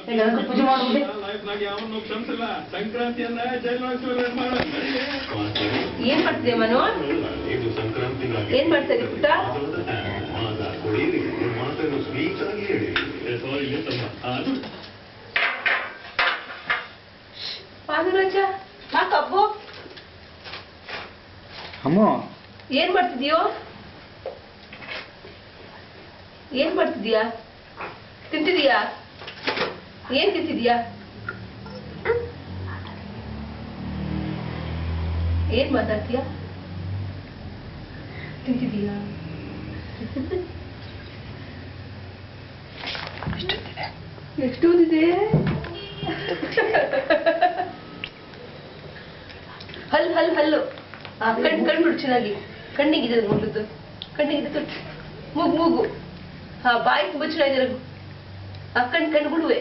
ಈಗ ಅದಕ್ಕೆ ಪೂಜೆ ಮಾಡುವುದೇ ಸಂಕ್ರಾಂತಿಯನ್ನ ಏನ್ ಮಾಡ್ತಿದ್ದೆ ಮನು? ಇದು ಸಂಕ್ರಾಂತಿ ಏನ್ ಮಾಡ್ತಾ ಇದ್ದೀವಿ ಪುಟ್ಟ? ಮಾತನ್ನು ಸ್ವೀಟ್ ಆಗಿ ಹೇಳಿ. ಪಾದರಾಜ ಯಾಕಬ್ಬು ಅಮ್ಮ ಏನ್ ಮಾಡ್ತಿದ್ಯೋ? ಏನ್ ಮಾಡ್ತಿದ್ಯಾ? ತಿಂತಿದೀಯಾ? ಏನ್ ತಿಂತಿದ್ಯಾ? ಏನ್ ಮಾತಾಡ್ತೀಯಾ? ತಿಂತಿದೀಯಾ? ಎಷ್ಟು ಓದಿದೆ? ಹಲ್ಲು ಕಣ್ಣು ಚೆನ್ನಾಗಿ ಕಣ್ಣಿಗಿದೆ ಮುಗಿದು ಕಣ್ಣಿಗಿದೆ ಮೂಗು ಹಾ ಬಾಯಿ ತುಂಬ ಚೆನ್ನಾಗಿದೆ ಕಣ್ಣುಗುಳುವೆ